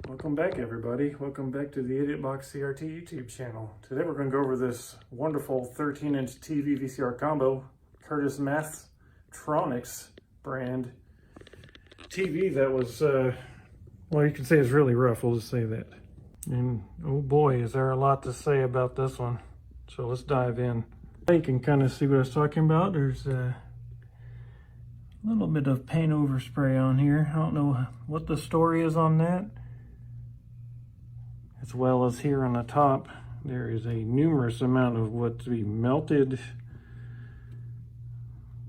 Welcome back, everybody. Welcome back to the Idiot Box CRT YouTube channel. Today we're going to go over this wonderful 13-inch TV VCR combo, Curtis Mathes Tronics brand TV that was, well, you can say it's really rough. We'll just say that. And oh boy, is there a lot to say about this one. So let's dive in. You can kind of see what I was talking about. There's a little bit of paint overspray on here. I don't know what the story is on that. As well as here on the top, there is a numerous amount of what to be melted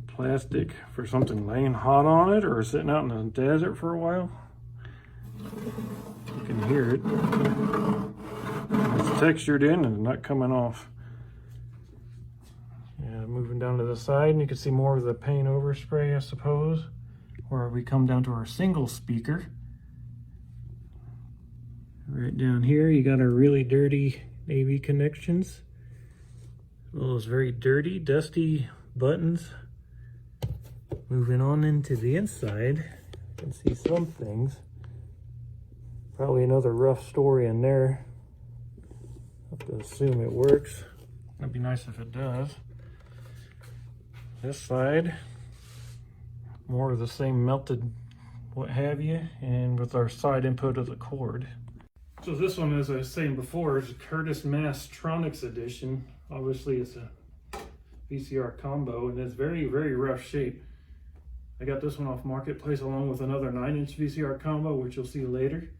plastic for something laying hot on it or sitting out in the desert for a while. You can hear it. It's textured in and not coming off. Yeah, moving down to the side, and you can see more of the paint overspray, I suppose. Where we come down to our single speaker. Right down here, you got our really dirty AV connections. All those very dirty, dusty buttons. Moving on into the inside, you can see some things. Probably another rough story in there. Have to assume it works. That'd be nice if it does. This side, more of the same melted what have you, and with our side input of the cord. So this one, as I was saying before, is a Curtis Mathes Tronics edition. Obviously it's a VCR combo, and it's very, very rough shape. I got this one off Marketplace along with another 9-inch VCR combo, which you'll see later.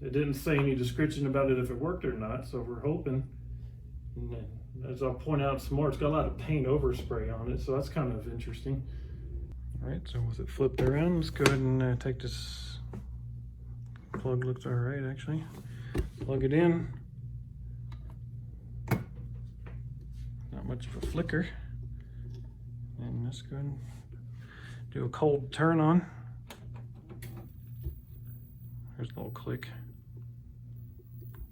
It didn't say any description about it if it worked or not, so we're hoping. And as I'll point out some more, it's got a lot of paint overspray on it, so that's kind of interesting. All right, so with it flipped around, let's go ahead and take this. Plug looks all right, actually. Plug it in. Not much of a flicker. And let's go ahead and do a cold turn on. There's a little click.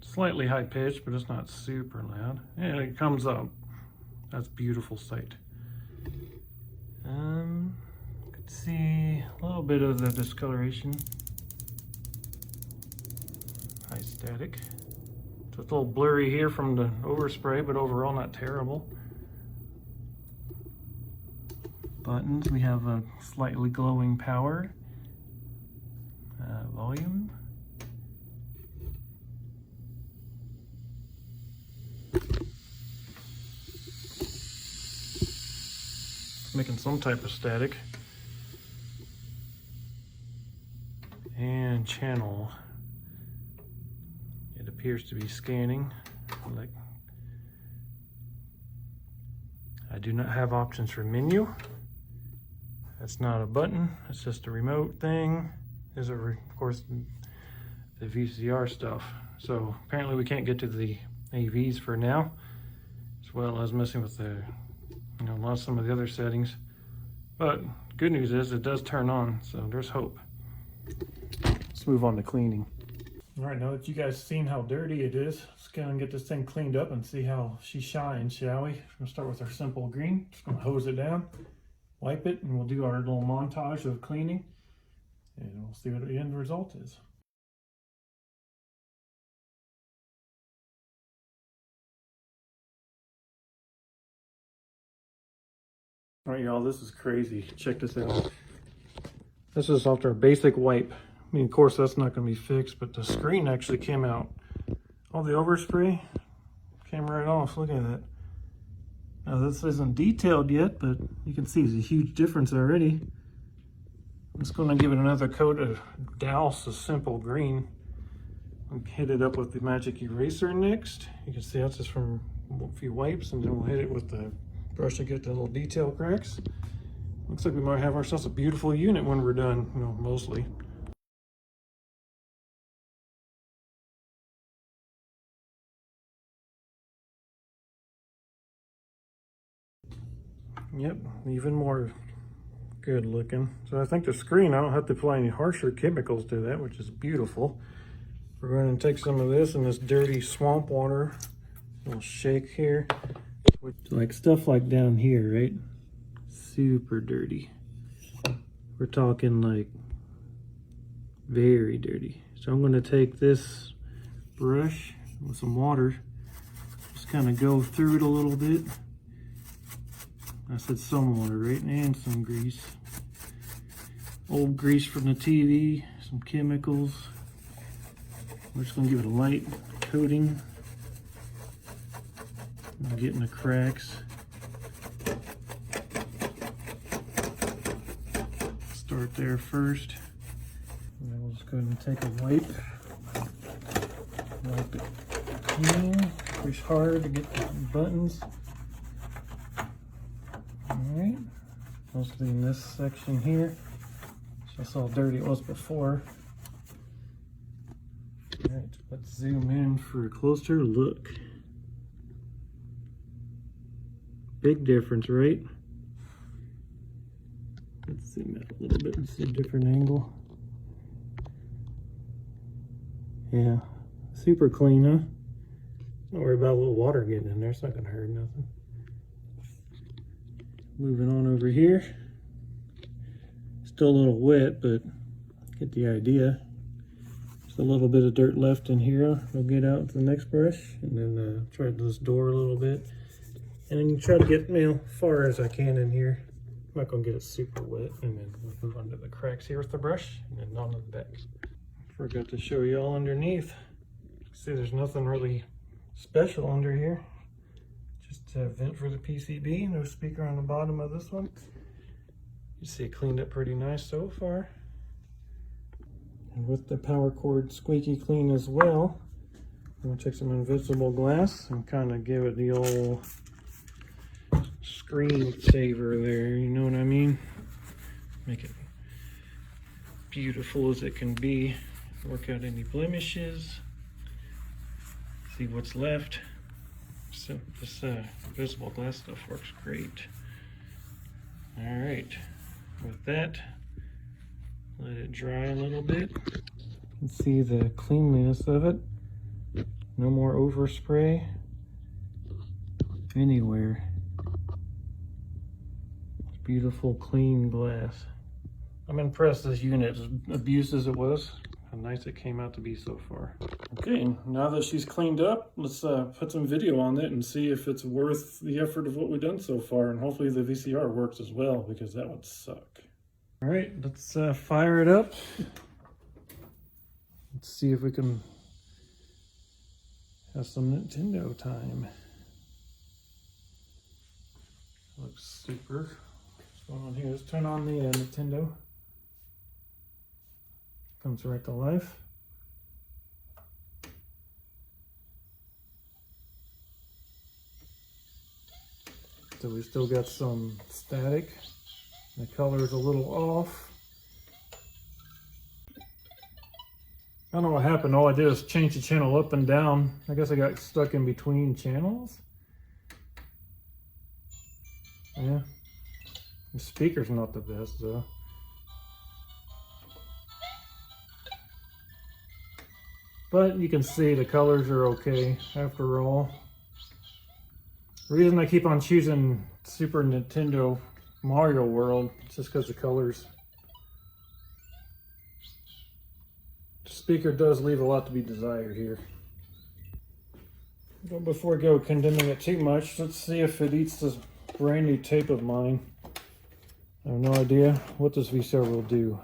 Slightly high pitched, but it's not super loud. And it comes up. That's a beautiful sight. You can see a little bit of the discoloration. High static. So it's a little blurry here from the overspray, but overall not terrible. Buttons, we have a slightly glowing power, volume. It's making some type of static. And channel. It appears to be scanning. Like, I do not have options for menu. That's not a button, it's just a remote thing. These are, of course, the VCR stuff. So apparently we can't get to the AVs for now, as well as messing with the, lost some of the other settings. But good news is it does turn on, so there's hope. Let's move on to cleaning. All right, now that you guys seen how dirty it is, let's go and get this thing cleaned up and see how she shines, shall we? We're gonna start with our simple green. Just gonna hose it down, wipe it, and we'll do our little montage of cleaning, and we'll see what the end result is. All right, y'all, this is crazy. Check this out. This is after a basic wipe. I mean, of course, that's not going to be fixed, but the screen actually came out. All the overspray came right off. Look at that. Now, this isn't detailed yet, but you can see there's a huge difference already. I'm just going to give it another coat of douse, a simple green. I'll hit it up with the magic eraser next. You can see that's just from a few wipes, and then we'll hit it with the brush to get the little detail cracks. Looks like we might have ourselves a beautiful unit when we're done, mostly. Yep, even more good looking. So I think the screen, I don't have to apply any harsher chemicals to that, which is beautiful. We're going to take some of this and this dirty swamp water, a little shake here. Like stuff like down here, right? Super dirty. We're talking like very dirty. So I'm going to take this brush with some water, just kind of go through it a little bit. I said some water, right? And some grease. Old grease from the TV, some chemicals. We're just going to give it a light coating. I'm getting the cracks. Start there first. And then we'll just go ahead and take a wipe. Wipe it clean. Push hard to get the buttons. Alright. Mostly in this section here. That's how dirty it was before. Alright, let's zoom in for a closer look. Big difference, right? Let's zoom out a little bit and see a different angle. Yeah, super clean, huh? Don't worry about a little water getting in there, it's not gonna hurt nothing. Moving on over here. Still a little wet, but get the idea. Just a little bit of dirt left in here. We'll get out to the next brush and then try this door a little bit. And then try to get far as I can in here. I'm not gonna get it super wet. And then we'll move on to the cracks here with the brush and then on to the back. Forgot to show you all underneath. See, there's nothing really special under here. Just a vent for the PCB, no speaker on the bottom of this one. You see it cleaned up pretty nice so far. And with the power cord squeaky clean as well, I'm gonna take some invisible glass and kind of give it the old screen saver there, you know what I mean? Make it beautiful as it can be. Work out any blemishes. See what's left. So this invisible glass stuff works great. All right. With that, let it dry a little bit. You can see the cleanliness of it. No more overspray anywhere. It's beautiful, clean glass. I'm impressed this unit, as abused as it was, how nice it came out to be so far. Okay, now that she's cleaned up, let's put some video on it and see if it's worth the effort of what we've done so far, and hopefully the VCR works as well, because that would suck. All right, let's fire it up. Let's see if we can have some Nintendo time. Looks super. What's going on here? Let's turn on the Nintendo. Comes right to life. So we still got some static. The color is a little off. I don't know what happened. All I did is change the channel up and down. I guess I got stuck in between channels. Yeah. The speaker's not the best though. But you can see the colors are okay after all. The reason I keep on choosing Super Nintendo Mario World is just because the colors. The speaker does leave a lot to be desired here. But before I go condemning it too much, let's see if it eats this brand new tape of mine. I have no idea what this VCR will do.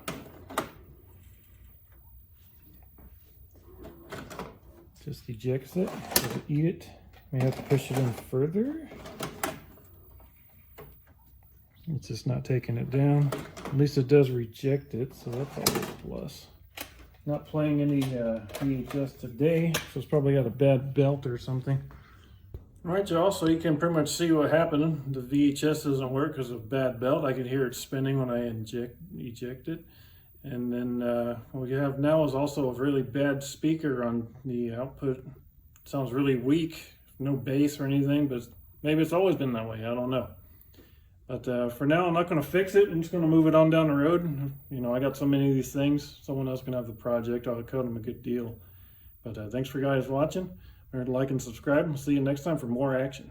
Just ejects it. Does it eat it? May have to push it in further. It's just not taking it down. At least it does reject it, so that's always a plus. Not playing any VHS today, so it's probably got a bad belt or something. Alright y'all, so you can pretty much see what happened. The VHS doesn't work because of bad belt. I could hear it spinning when I eject it. And then what we have now is also a really bad speaker on the output. It sounds really weak, no bass or anything, but maybe it's always been that way, I don't know. But for now, I'm not going to fix it. I'm just going to move it on down the road. You know, I got so many of these things. Someone else can have the project. I'll code them a good deal. But thanks for you guys watching. Remember to like and subscribe. We'll see you next time for more action.